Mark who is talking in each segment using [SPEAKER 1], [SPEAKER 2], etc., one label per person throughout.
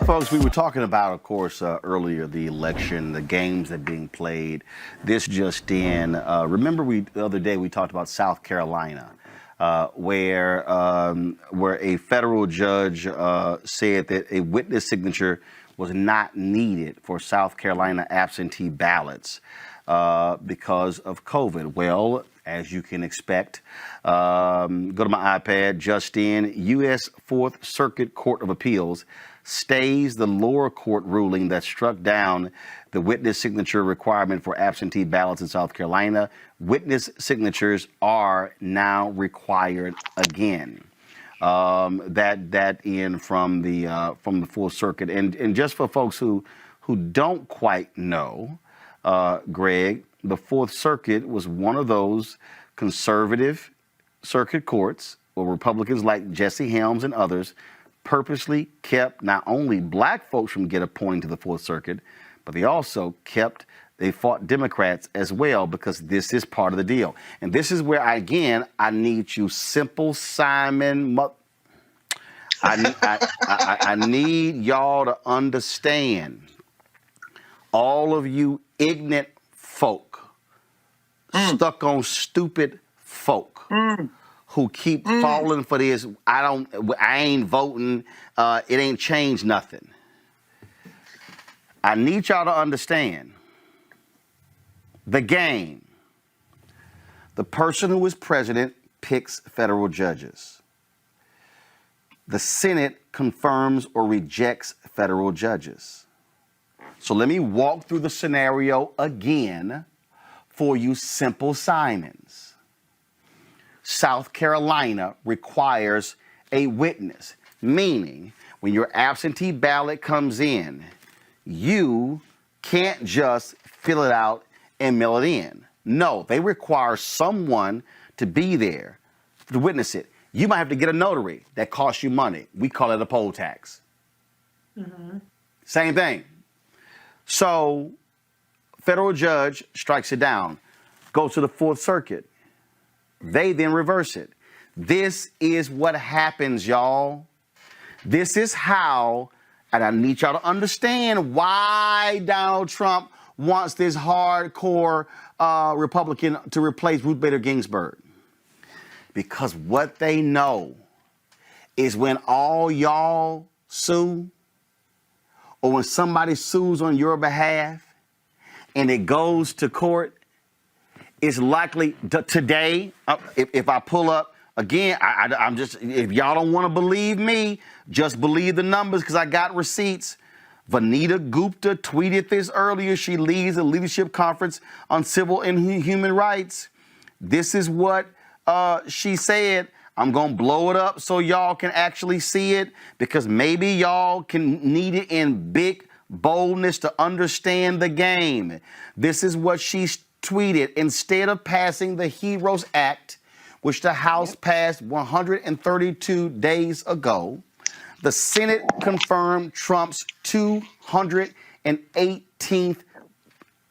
[SPEAKER 1] Folks, we were talking about, of course, earlier the election, the games that are being played. This just in. Remember, the other day we talked about South Carolina, where a federal judge said that a witness signature was not needed for South Carolina absentee ballots because of COVID. Well, as you can expect, go to my iPad, just in. U.S. Fourth Circuit Court of Appeals stays the lower court ruling that struck down the witness signature requirement for absentee ballots in South Carolina. Witness signatures are now required again. That in from the Fourth Circuit, and just for folks who don't quite know, Greg, the Fourth Circuit was one of those conservative circuit courts where Republicans like Jesse Helms and others purposely kept not only black folks from getting appointed to the Fourth Circuit, but they fought Democrats as well, because this is part of the deal. And this is where, I need you, Simple Simon. I need y'all to understand, all of you ignorant folk, stuck on stupid folk, who keep falling for this. I ain't voting. It ain't changed nothing. I need y'all to understand the game. The person who is president picks federal judges. The Senate confirms or rejects federal judges. So let me walk through the scenario again for you simple Simons. South Carolina requires a witness, meaning when your absentee ballot comes in, you can't just fill it out and mail it in. No, they require someone to be there to witness it. You might have to get a notary. That costs you money. We call it a poll tax. Mm-hmm. Same thing. So, federal judge strikes it down, goes to the Fourth Circuit. They then reverse it. This is what happens, y'all. This is how, and I need y'all to understand why Donald Trump wants this hardcore Republican to replace Ruth Bader Ginsburg. Because what they know is when all y'all sue, or when somebody sues on your behalf and it goes to court, it's likely today, if I pull up, again, I'm just, if y'all don't want to believe me, just believe the numbers, because I got receipts. Vanita Gupta tweeted this earlier. She leads a leadership conference on civil and human rights. This is what she said. I'm going to blow it up so y'all can actually see it, because maybe y'all can need it in big boldness to understand the game. This is what she tweeted. Instead of passing the HEROES Act, which the House passed 132 days ago, the Senate confirmed Trump's 218th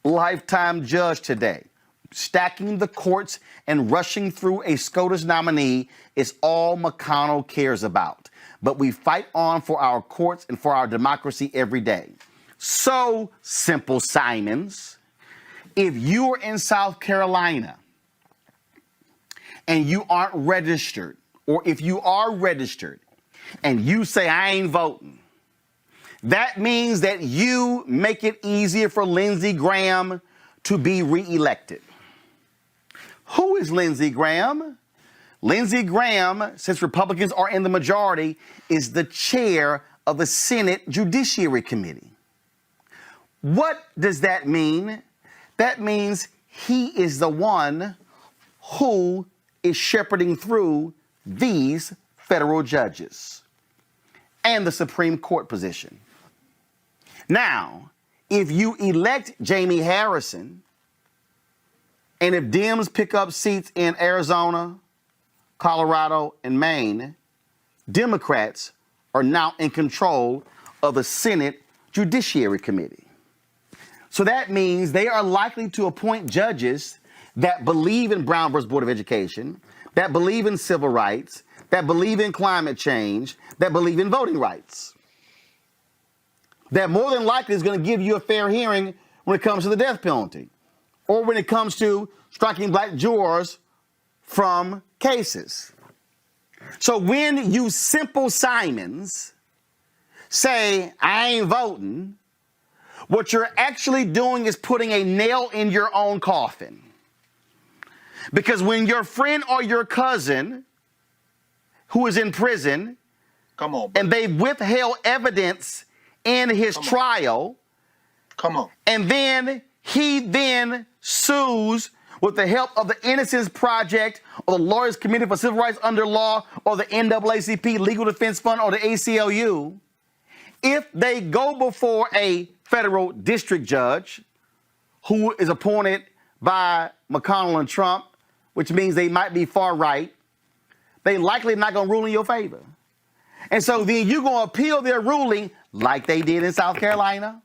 [SPEAKER 1] lifetime judge today. Stacking the courts and rushing through a SCOTUS nominee is all McConnell cares about. But we fight on for our courts and for our democracy every day. So, simple Simons, if you are in South Carolina and you aren't registered, or if you are registered and you say, I ain't voting, that means that you make it easier for Lindsey Graham to be reelected. Who is Lindsey Graham? Lindsey Graham, since Republicans are in the majority, is the chair of the Senate Judiciary Committee. What does that mean? That means he is the one who is shepherding through these federal judges and the Supreme Court position. Now, if you elect Jamie Harrison, and if Dems pick up seats in Arizona, Colorado, and Maine, Democrats are now in control of the Senate Judiciary Committee. So that means they are likely to appoint judges that believe in Brown versus Board of Education, that believe in civil rights, that believe in climate change, that believe in voting rights. that more than likely is going to give you a fair hearing when it comes to the death penalty or when it comes to striking black jurors from cases. So when you simple Simons say, I ain't voting, what you're actually doing is putting a nail in your own coffin. Because when your friend or your cousin who is in prison,
[SPEAKER 2] come on,
[SPEAKER 1] and they withheld evidence in his trial, and then he sues with the help of the Innocence Project or the Lawyers Committee for Civil Rights Under Law or the NAACP Legal Defense Fund or the ACLU, if they go before a federal district judge who is appointed by McConnell and Trump, which means they might be far right, they likely not going to rule in your favor. And so then you're going to appeal their ruling like they did in South Carolina,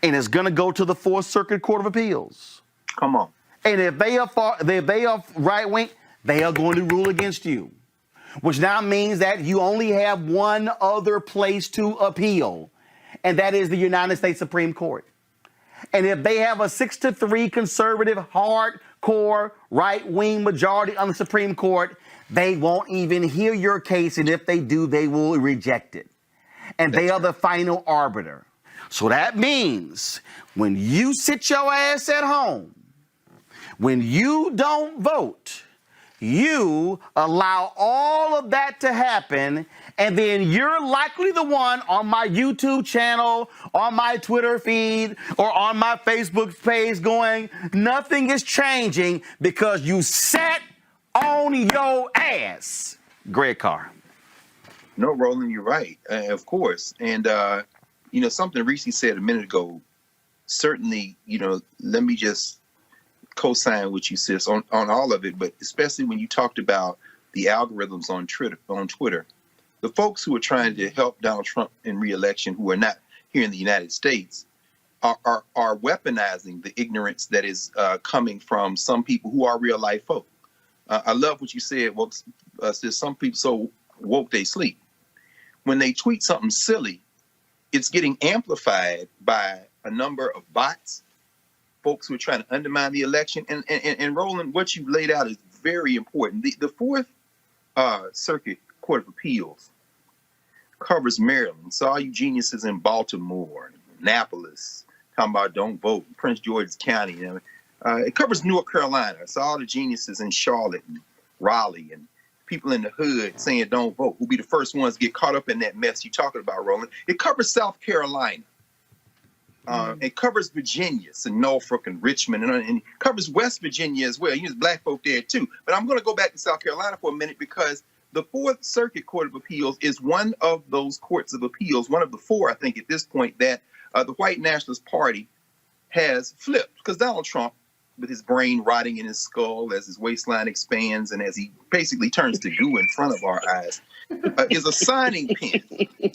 [SPEAKER 1] and it's going to go to the Fourth Circuit Court of Appeals.
[SPEAKER 2] Come on.
[SPEAKER 1] And if they are right-wing, they are going to rule against you, which now means that you only have one other place to appeal, and that is the United States Supreme Court. And if they have a 6-3 conservative, hardcore, right-wing majority on the Supreme Court, they won't even hear your case, and if they do, they will reject it. And they are the final arbiter. So that means when you sit your ass at home, when you don't vote, you allow all of that to happen, and then you're likely the one on my YouTube channel, on my Twitter feed, or on my Facebook page going, nothing is changing because you sat on your ass. Greg Carr.
[SPEAKER 2] No, Roland, you're right, of course. And, something Reese said a minute ago, certainly, let me just co-sign what you said on all of it, but especially when you talked about the algorithms on Twitter, the folks who are trying to help Donald Trump in re-election who are not here in the United States are weaponizing the ignorance that is coming from some people who are real life folk. I love what you said. Well, says some people so woke they sleep. When they tweet something silly, it's getting amplified by a number of bots, folks who are trying to undermine the election. And Roland, what you laid out is very important. The Fourth Circuit Court of Appeals covers Maryland. So all you geniuses in Baltimore, Annapolis, talking about don't vote, Prince George's County, it covers North Carolina. So all the geniuses in Charlotte and Raleigh and people in the hood saying don't vote will be the first ones to get caught up in that mess you're talking about, Roland. It covers South Carolina. It covers Virginia, so Norfolk and Richmond, and it covers West Virginia as well. There's black folk there too. But I'm going to go back to South Carolina for a minute because the Fourth Circuit Court of Appeals is one of those courts of appeals, one of the four, I think, at this point, that the white nationalist party has flipped. Because Donald Trump, with his brain rotting in his skull as his waistline expands and as he basically turns to goo in front of our eyes, is a signing pen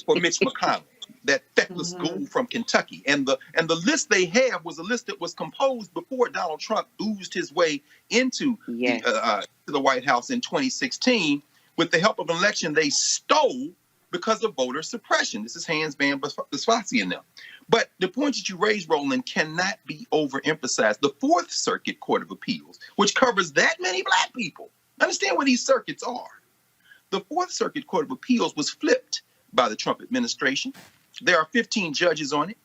[SPEAKER 2] for Mitch McConnell, that feckless ghoul from Kentucky. And the list they have was a list that was composed before Donald Trump oozed his way into the White House in 2016 with the help of an election they stole because of voter suppression. This is Hans Van Basfasi and them. But the point that you raised, Roland, cannot be overemphasized. The Fourth Circuit Court of Appeals, which covers that many black people, understand what these circuits are. The Fourth Circuit Court of Appeals was flipped by the Trump administration. There are 15 judges on it.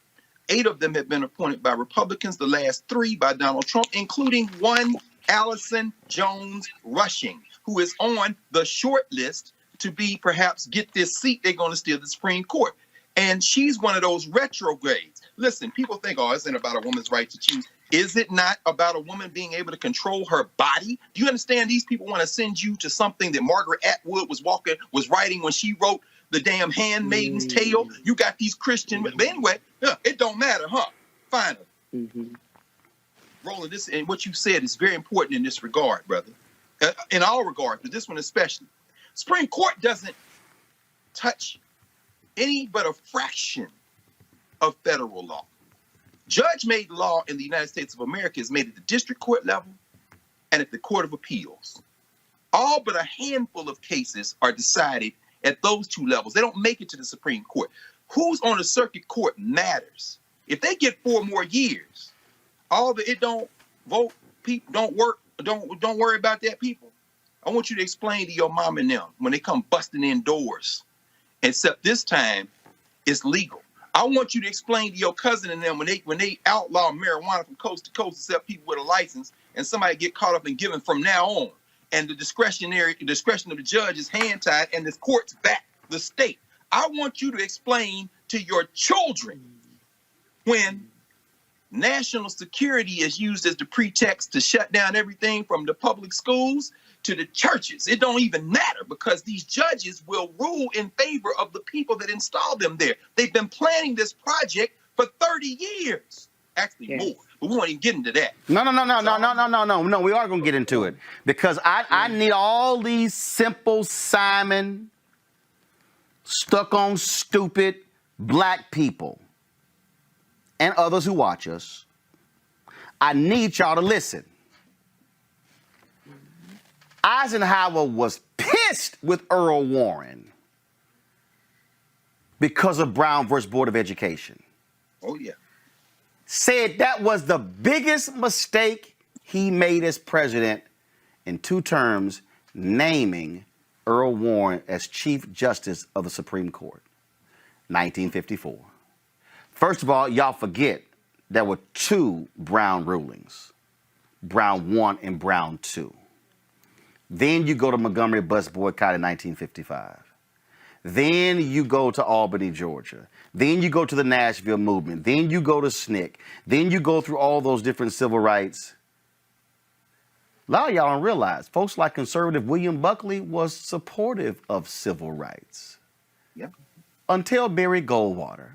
[SPEAKER 2] 8 of them have been appointed by Republicans, the last 3 by Donald Trump, including one Allison Jones Rushing, who is on the short list to be perhaps get this seat they're going to steal the Supreme Court. And she's one of those retrogrades. Listen, people think, oh, it's not about a woman's right to choose. Is it not about a woman being able to control her body? Do you understand these people want to send you to something that Margaret Atwood was writing when she wrote the damn Handmaid's Tale? You got these Christian, but anyway, it don't matter, huh? Finally. Roland, this and what you said is very important in this regard, brother. In all regards, but this one especially. Supreme Court doesn't touch any but a fraction of federal law. Judge-made law in the United States of America is made at the district court level and at the Court of Appeals. All but a handful of cases are decided at those 2 levels. They don't make it to the Supreme Court. who's on the circuit court matters. If they get 4 more years, all the it don't vote people don't work, don't worry about that people. I want you to explain to your mom and them when they come busting in doors, except this time it's legal. I want you to explain to your cousin and them when they outlaw marijuana from coast to coast, except people with a license, and somebody get caught up and given from now on, and the discretion of the judge is hand tied, and this court's back the state. I want you to explain to your children when national security is used as the pretext to shut down everything from the public schools to the churches. It don't even matter because these judges will rule in favor of the people that installed them there. They've been planning this project for 30 years. Actually more, but we won't even get into that.
[SPEAKER 1] No. We are going to get into it because I need all these simple Simon, stuck on stupid black people and others who watch us. I need y'all to listen. Eisenhower was pissed with Earl Warren because of Brown versus Board of Education.
[SPEAKER 2] Oh, yeah.
[SPEAKER 1] Said that was the biggest mistake he made as president in 2 terms, naming Earl Warren as Chief Justice of the Supreme Court, 1954. First of all, y'all forget there were 2 Brown rulings, Brown 1 and Brown 2. Then you go to Montgomery bus boycott in 1955. Then you go to Albany, Georgia. Then you go to the Nashville movement. Then you go to SNCC. Then you go through all those different civil rights. A lot of y'all don't realize, folks like conservative William Buckley was supportive of civil rights.
[SPEAKER 2] Yep.
[SPEAKER 1] Until Barry Goldwater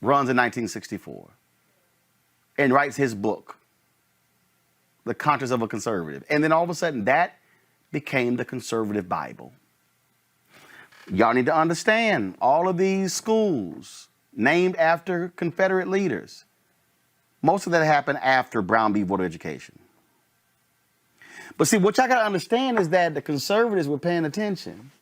[SPEAKER 1] runs in 1964 and writes his book, The Conscience of a Conservative. And then all of a sudden that became the conservative Bible. Y'all need to understand all of these schools named after Confederate leaders. Most of that happened after Brown v. Board of Education. But see, what y'all got to understand is that the conservatives were paying attention.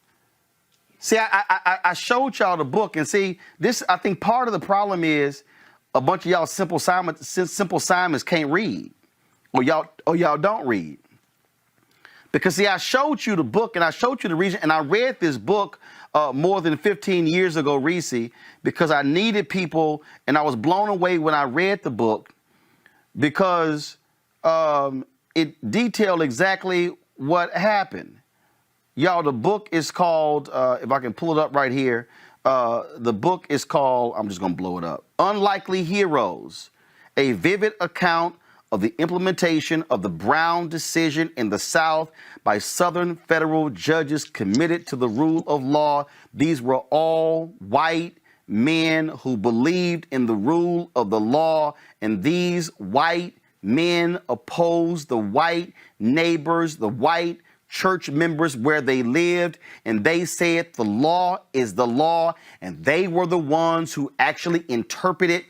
[SPEAKER 1] See, I showed y'all the book, and see, this, I think part of the problem is a bunch of y'all simple Simons can't read, or y'all don't read. Because see, I showed you the book, and I showed you the reason, and I read this book more than 15 years ago, Reese, because I needed people, and I was blown away when I read the book, because it detailed exactly what happened. Y'all, the book is called, if I can pull it up right here, the book is called, I'm just going to blow it up, Unlikely Heroes, a vivid account of the implementation of the Brown decision in the South by Southern federal judges committed to the rule of law. These were all white men who believed in the rule of the law, and these white men opposed the white neighbors, the white church members where they lived, and they said the law is the law, and they were the ones who actually interpreted.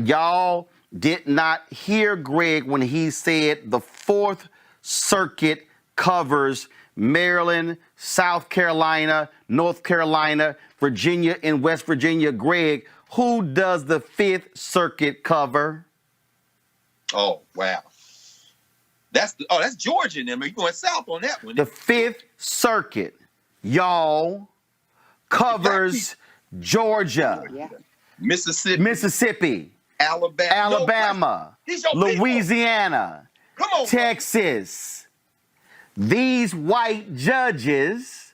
[SPEAKER 1] Y'all did not hear Greg when he said the Fourth Circuit covers Maryland, South Carolina, North Carolina, Virginia, and West Virginia. Greg, who does the Fifth Circuit cover?
[SPEAKER 2] Oh, wow. That's Georgia and them. You're going south on that one.
[SPEAKER 1] The Fifth Circuit, y'all, covers Georgia, Mississippi, Alabama, Louisiana, Texas. These white judges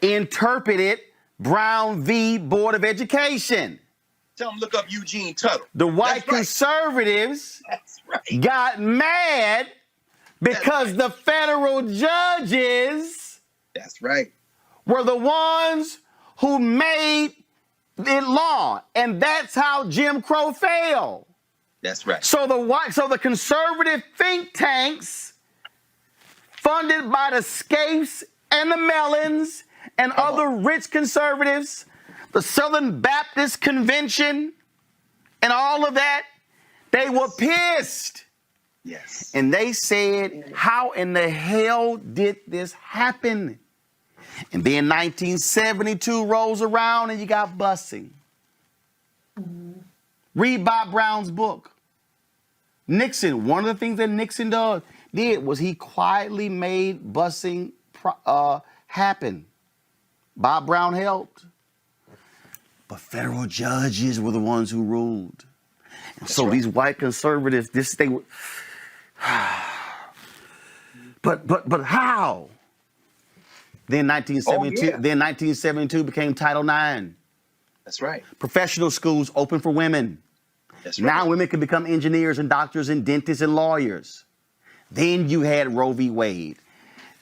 [SPEAKER 1] interpreted Brown v. Board of Education.
[SPEAKER 2] Tell them look up Eugene Tuttle.
[SPEAKER 1] The white conservatives got mad because the federal judges were the ones who made it law. And that's how Jim Crow failed.
[SPEAKER 2] That's right.
[SPEAKER 1] So the conservative think tanks funded by the Scapes and the Mellons and other rich conservatives, the Southern Baptist Convention, and all of that, they were pissed.
[SPEAKER 2] Yes.
[SPEAKER 1] And they said, how in the hell did this happen? And then 1972 rolls around and you got busing. Read Bob Brown's book. Nixon, one of the things that Nixon did was he quietly made busing happen. Bob Brown helped. But federal judges were the ones who ruled. And so these white conservatives, but how? Then 1972 became Title IX.
[SPEAKER 2] That's right.
[SPEAKER 1] Professional schools open for women.
[SPEAKER 2] That's right.
[SPEAKER 1] Now women can become engineers and doctors and dentists and lawyers. Then you had Roe v. Wade.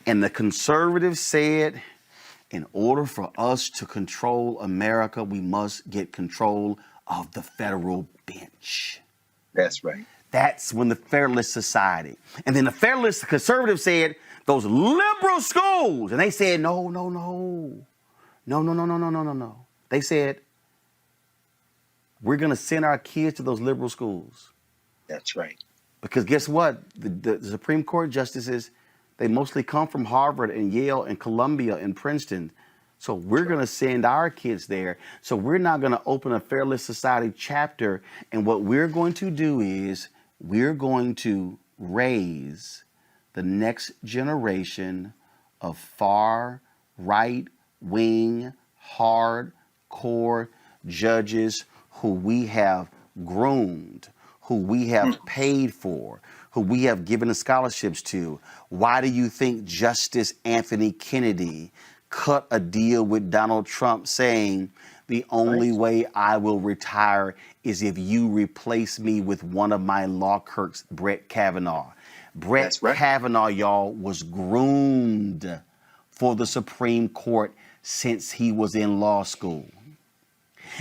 [SPEAKER 1] And the conservatives said, in order for us to control America, we must get control of the federal bench.
[SPEAKER 2] That's right.
[SPEAKER 1] That's when the Federalist Society. And then the Federalist conservatives said, those liberal schools. And they said, no. They said, we're going to send our kids to those liberal schools.
[SPEAKER 2] That's right.
[SPEAKER 1] Because guess what? The Supreme Court justices, they mostly come from Harvard and Yale and Columbia and Princeton. So we're going to send our kids there. So we're not going to open a Federalist Society chapter. And what we're going to do is we're going to raise the next generation of far right-wing, hardcore judges who we have groomed, who we have paid for, who we have given the scholarships to. Why do you think Justice Anthony Kennedy cut a deal with Donald Trump saying the only way I will retire is if you replace me with one of my law clerks, Brett Kavanaugh? Brett Kavanaugh, y'all, was groomed for the Supreme Court since he was in law school.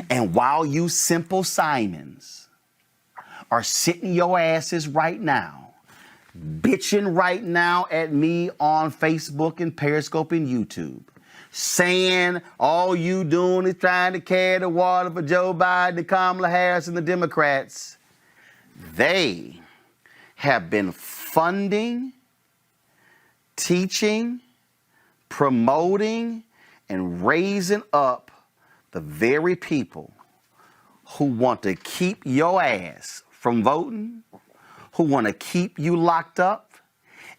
[SPEAKER 1] And while you simple Simons are sitting your asses right now, bitching right now at me on Facebook and Periscope and YouTube, saying all you doing is trying to carry the water for Joe Biden, Kamala Harris, and the Democrats, they have been funding, teaching, promoting, and raising up the very people who want to keep your ass from voting, who want to keep you locked up.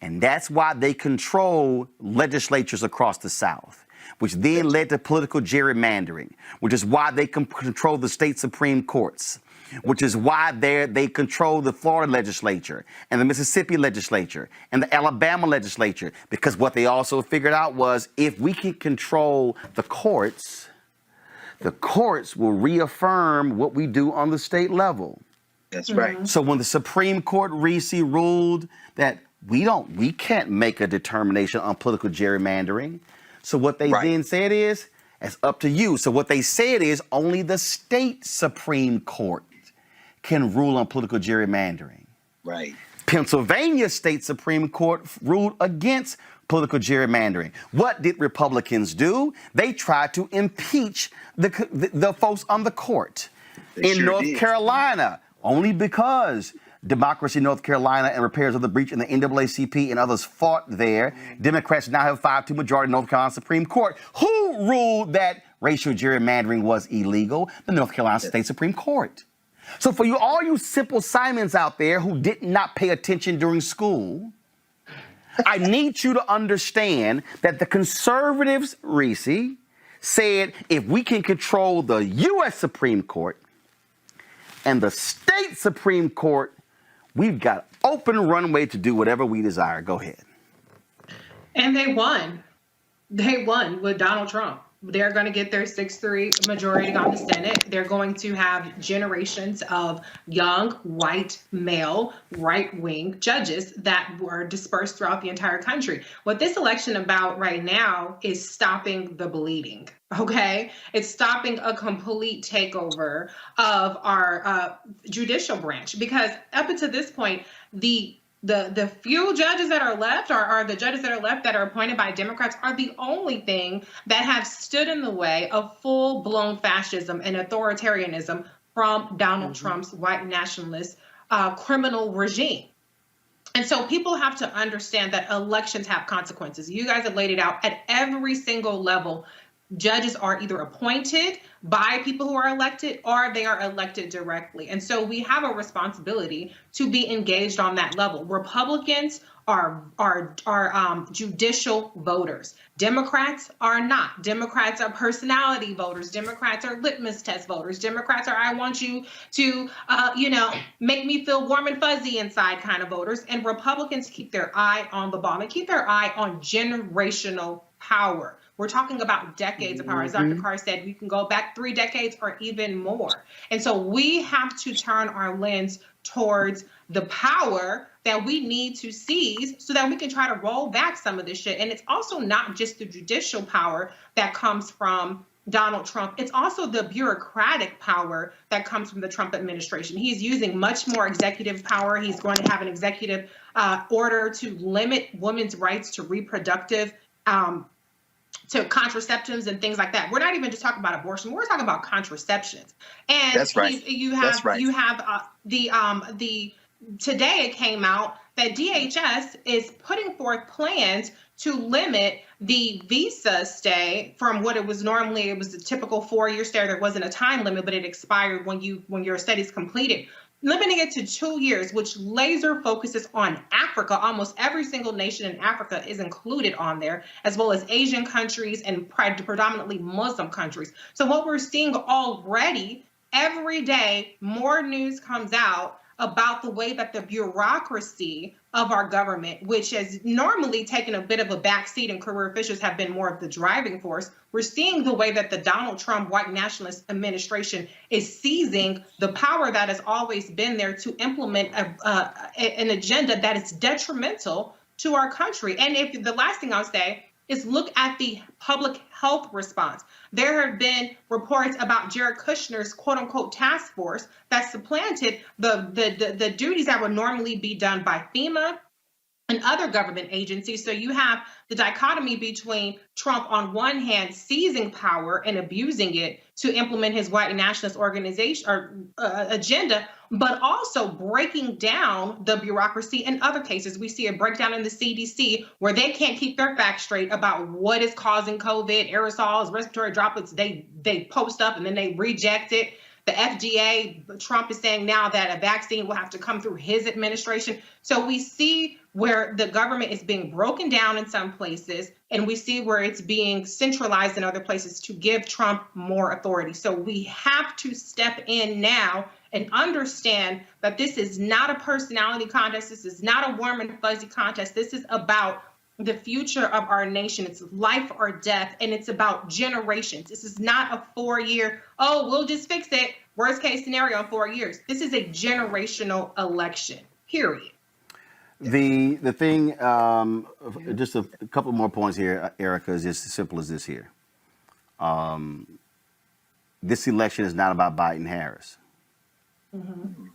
[SPEAKER 1] And that's why they control legislatures across the South, which then led to political gerrymandering, which is why they control the state Supreme Courts, which is why they control the Florida legislature and the Mississippi legislature and the Alabama legislature. Because what they also figured out was if we can control the courts will reaffirm what we do on the state level.
[SPEAKER 2] That's right.
[SPEAKER 1] So when the Supreme Court ruled that we can't make a determination on political gerrymandering. So what they then said is, it's up to you. So what they said is only the state Supreme Court can rule on political gerrymandering.
[SPEAKER 2] Right.
[SPEAKER 1] Pennsylvania State Supreme Court ruled against political gerrymandering. What did Republicans do? They tried to impeach the folks on the court. In North Carolina, only because Democracy in North Carolina and repairs of the breach in the NAACP and others fought there. Democrats now have 5-2 majority in North Carolina Supreme Court. Who ruled that racial gerrymandering was illegal? The North Carolina State Supreme Court. So for all you simple Simons out there who did not pay attention during school, I need you to understand that the conservatives, Reese, said if we can control the U.S. Supreme Court and the state Supreme Court, we've got open runway to do whatever we desire. Go ahead.
[SPEAKER 3] And they won. They won with Donald Trump. They're going to get their 6-3 majority on the Senate. They're going to have generations of young, white, male, right-wing judges that were dispersed throughout the entire country. What this election about right now is stopping the bleeding, okay? It's stopping a complete takeover of our judicial branch, because up until this point, the few judges that are left are the judges that are left that are appointed by Democrats are the only thing that have stood in the way of full-blown fascism and authoritarianism from Donald Trump's white nationalist criminal regime. And so people have to understand that elections have consequences. You guys have laid it out at every single level. Judges are either appointed by people who are elected or they are elected directly. And so we have a responsibility to be engaged on that level. Republicans are judicial voters. Democrats are not. Democrats are personality voters. Democrats are litmus test voters. Democrats are I want you to make me feel warm and fuzzy inside kind of voters. And Republicans keep their eye on the ball and keep their eye on generational power. We're talking about decades of power. As Dr. Carr said, we can go back 3 decades or even more. And so we have to turn our lens towards the power that we need to seize so that we can try to roll back some of this shit. And it's also not just the judicial power that comes from Donald Trump. It's also the bureaucratic power that comes from the Trump administration. He's using much more executive power. He's going to have an executive order to limit women's rights to reproductive to contraceptives and things like that. We're not even just talking about abortion. We're talking about contraceptions. And
[SPEAKER 2] that's right.
[SPEAKER 3] You have today it came out that DHS is putting forth plans to limit the visa stay from what it was normally. It was a typical 4-year stay. There wasn't a time limit, but it expired when your studies completed. Limiting it to 2 years, which laser focuses on Africa. Almost every single nation in Africa is included on there, as well as Asian countries and predominantly Muslim countries. So what we're seeing already, every day, more news comes out about the way that the bureaucracy of our government, which has normally taken a bit of a backseat and career officials have been more of the driving force, we're seeing the way that the Donald Trump white nationalist administration is seizing the power that has always been there to implement an agenda that is detrimental to our country. And if the last thing I'll say is look at the public health response. There have been reports about Jared Kushner's quote unquote task force that supplanted the duties that would normally be done by FEMA and other government agencies. So you have the dichotomy between Trump on one hand seizing power and abusing it to implement his white nationalist organization or agenda, but also breaking down the bureaucracy in other cases. We see a breakdown in the CDC where they can't keep their facts straight about what is causing COVID, aerosols, respiratory droplets. They post up and then they reject it. The FDA, Trump is saying now that a vaccine will have to come through his administration. So we see where the government is being broken down in some places, and we see where it's being centralized in other places to give Trump more authority. So we have to step in now and understand that this is not a personality contest. This is not a warm and fuzzy contest. This is about the future of our nation. It's life or death, and it's about generations. This is not a 4-year, we'll just fix it, worst case scenario in 4 years. This is a generational election, period.
[SPEAKER 1] The thing, just a couple more points here, Erica, is just as simple as this here. This election is not about Biden-Harris. Mm-hmm.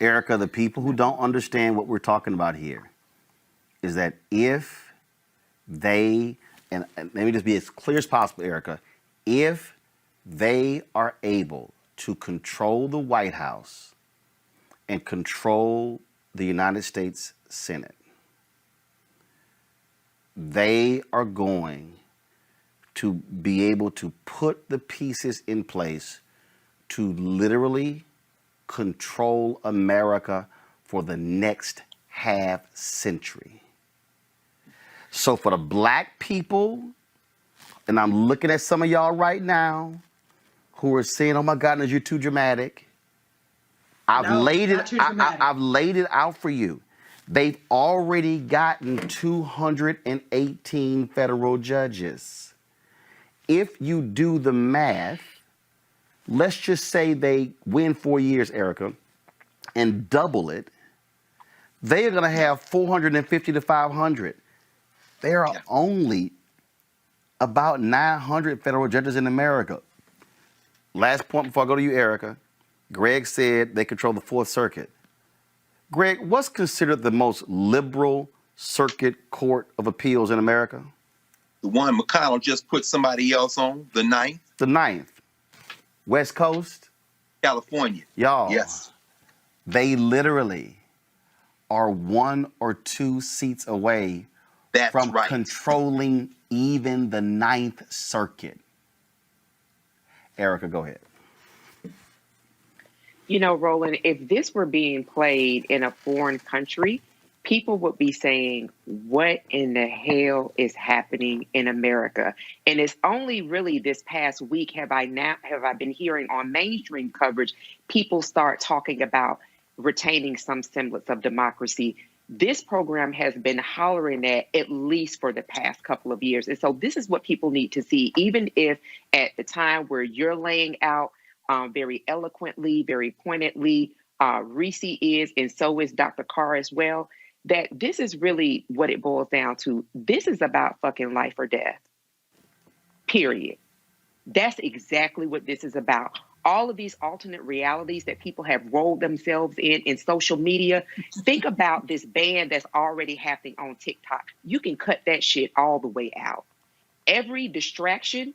[SPEAKER 1] Erica, the people who don't understand what we're talking about here is that if they, and let me just be as clear as possible, Erica, if they are able to control the White House and control the United States Senate, they are going to be able to put the pieces in place to literally control America for the next half century. So for the black people, and I'm looking at some of y'all right now who are saying, oh my goodness, you're too dramatic. I've laid it out for you. They've already gotten 218 federal judges. If you do the math, let's just say they win 4 years, Erica, and double it, they are going to have 450 to 500. There are only about 900 federal judges in America. Last point before I go to you, Erica. Greg said they control the Fourth Circuit. Greg, what's considered the most liberal circuit court of appeals in America?
[SPEAKER 2] The one McConnell just put somebody else on, the ninth.
[SPEAKER 1] The ninth. West Coast?
[SPEAKER 2] California.
[SPEAKER 1] Y'all.
[SPEAKER 2] Yes.
[SPEAKER 1] They literally are 1 or 2 seats away
[SPEAKER 2] That's
[SPEAKER 1] from
[SPEAKER 2] right.
[SPEAKER 1] controlling even the Ninth Circuit. Erica, go ahead.
[SPEAKER 4] You know, Roland, if this were being played in a foreign country, people would be saying, what in the hell is happening in America? And it's only really this past week have I been hearing on mainstream coverage, people start talking about retaining some semblance of democracy. This program has been hollering at least for the past couple of years. And so this is what people need to see, even if at the time where you're laying out very eloquently, very pointedly, Reese is, and so is Dr. Carr as well, that this is really what it boils down to. This is about fucking life or death, period. That's exactly what this is about. All of these alternate realities that people have rolled themselves in social media. Think about this ban that's already happening on TikTok. You can cut that shit all the way out. Every distraction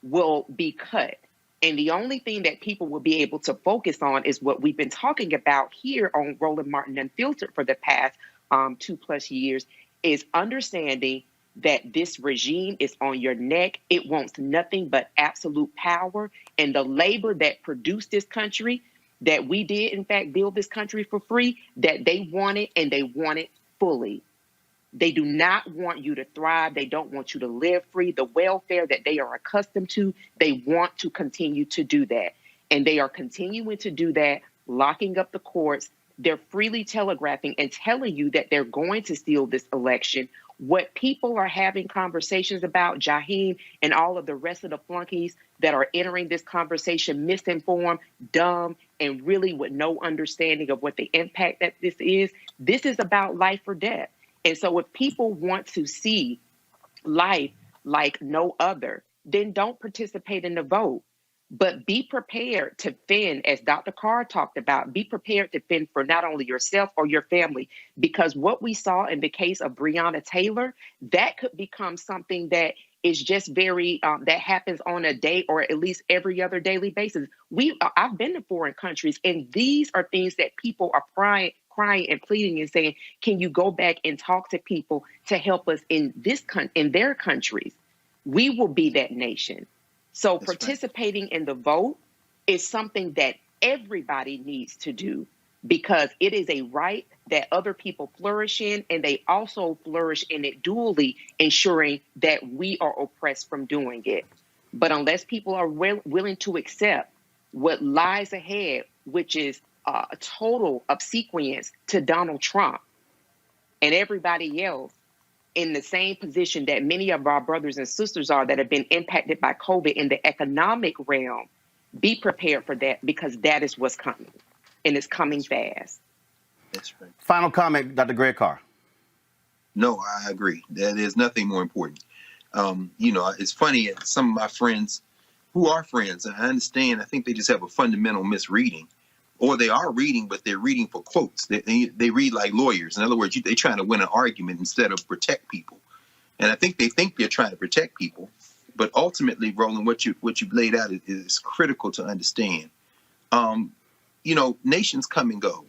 [SPEAKER 4] will be cut. And the only thing that people will be able to focus on is what we've been talking about here on Roland Martin Unfiltered for the past 2+ years, is understanding that this regime is on your neck. It wants nothing but absolute power. And the labor that produced this country, that we did, in fact, build this country for free, that they want it, and they want it fully. They do not want you to thrive. They don't want you to live free. The welfare that they are accustomed to, they want to continue to do that. And they are continuing to do that, locking up the courts. They're freely telegraphing and telling you that they're going to steal this election. What people are having conversations about, Jaheim and all of the rest of the flunkies that are entering this conversation misinformed, dumb, and really with no understanding of what the impact that this is about life or death. And so if people want to see life like no other, then don't participate in the vote. But be prepared to fend, as Dr. Carr talked about, be prepared to fend for not only yourself or your family, because what we saw in the case of Breonna Taylor, that could become something that is just very, that happens on a day or at least every other daily basis. I've been to foreign countries, and these are things that people are crying and pleading and saying, can you go back and talk to people to help us in their countries? We will be that nation. So
[SPEAKER 2] That's
[SPEAKER 4] participating in the vote is something that everybody needs to do, because it is a right that other people flourish in, and they also flourish in it dually, ensuring that we are oppressed from doing it. But unless people are willing to accept what lies ahead, which is a total obsequience to Donald Trump and everybody else, in the same position that many of our brothers and sisters are that have been impacted by COVID in the economic realm, be prepared for that, because that is what's coming, and it's coming fast.
[SPEAKER 2] That's right.
[SPEAKER 1] Final comment, Dr. Greg Carr.
[SPEAKER 2] No, I agree. There's nothing more important. It's funny, some of my friends who are friends, I understand, I think they just have a fundamental misreading. Or they are reading, but they're reading for quotes. They read like lawyers. In other words, they're trying to win an argument instead of protect people. And I think they think they're trying to protect people. But ultimately, Roland, what you've laid out is critical to understand. Nations come and go.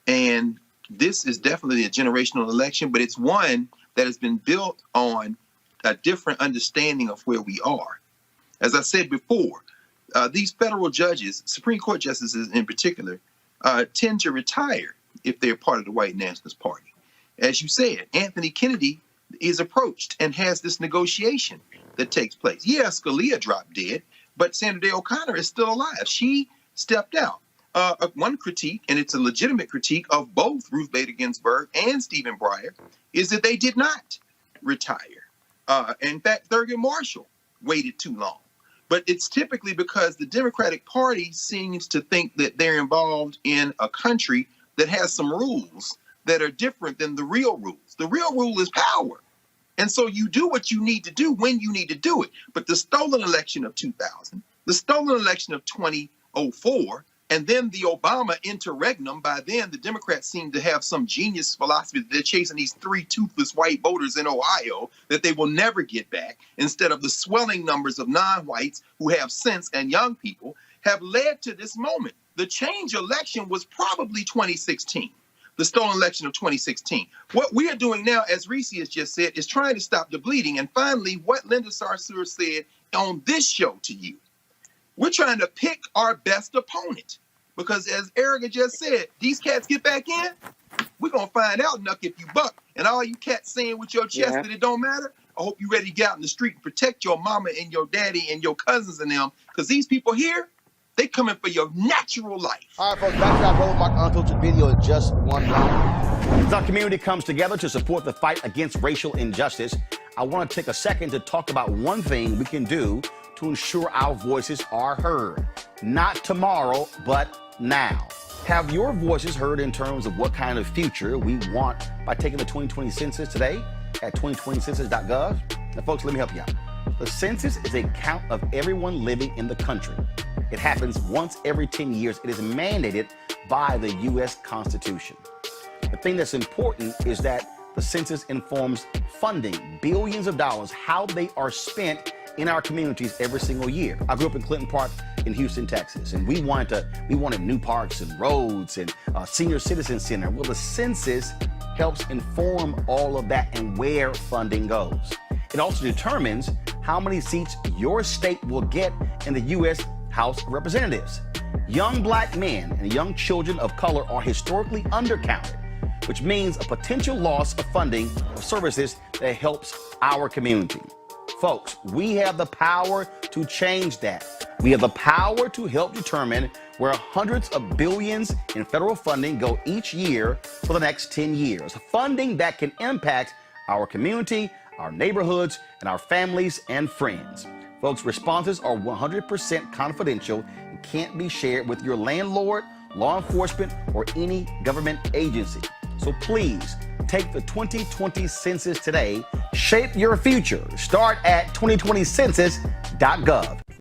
[SPEAKER 2] And this is definitely a generational election, but it's one that has been built on a different understanding of where we are. As I said before, these federal judges, Supreme Court justices in particular, tend to retire if they're part of the white nationalist party. As you said, Anthony Kennedy is approached and has this negotiation that takes place. Yeah, Scalia dropped dead, but Sandra Day O'Connor is still alive. She stepped out. One critique, and it's a legitimate critique of both Ruth Bader Ginsburg and Stephen Breyer, is that they did not retire. In fact, Thurgood Marshall waited too long. But it's typically because the Democratic Party seems to think that they're involved in a country that has some rules that are different than the real rules. The real rule is power. And so you do what you need to do when you need to do it. But the stolen election of 2000, the stolen election of 2004, and then the Obama interregnum, by then the Democrats seem to have some genius philosophy that they're chasing these 3 toothless white voters in Ohio that they will never get back, instead of the swelling numbers of non-whites who have sense and young people, have led to this moment. The change election was probably 2016. the stolen election of 2016. What we are doing now, as Reese has just said, is trying to stop the bleeding. And finally, what Linda Sarsour said on this show to you, we're trying to pick our best opponent. Because as Erica just said, these cats get back in, we're going to find out, Nuck, if you buck. And all you cats saying with your chest that it don't matter, I hope you're ready to get out in the street and protect your mama and your daddy and your cousins and them. Because these people here, they coming for your natural life.
[SPEAKER 1] All right, folks, back to our Roland Martin Unfiltered video in just 1 moment. As our community comes together to support the fight against racial injustice, I want to take a second to talk about one thing we can do to ensure our voices are heard. Not tomorrow, but now. Have your voices heard in terms of what kind of future we want by taking the 2020 census today at 2020census.gov? Now, folks, let me help you out. The census is a count of everyone living in the country. It happens once every 10 years. It is mandated by the U.S. Constitution. The thing that's important is that the census informs funding, billions of dollars, how they are spent in our communities every single year. I grew up in Clinton Park in Houston, Texas, and we wanted new parks and roads and a senior citizen center. Well, the census helps inform all of that and where funding goes. It also determines how many seats your state will get in the U.S. House of Representatives. Young black men and young children of color are historically undercounted, which means a potential loss of funding of services that helps our community. Folks, we have the power to change that. We have the power to help determine where hundreds of billions in federal funding go each year for the next 10 years. Funding that can impact our community, our neighborhoods, and our families and friends. Folks, responses are 100% confidential and can't be shared with your landlord, law enforcement, or any government agency. So please, take the 2020 census today. Shape your future. Start at 2020census.gov.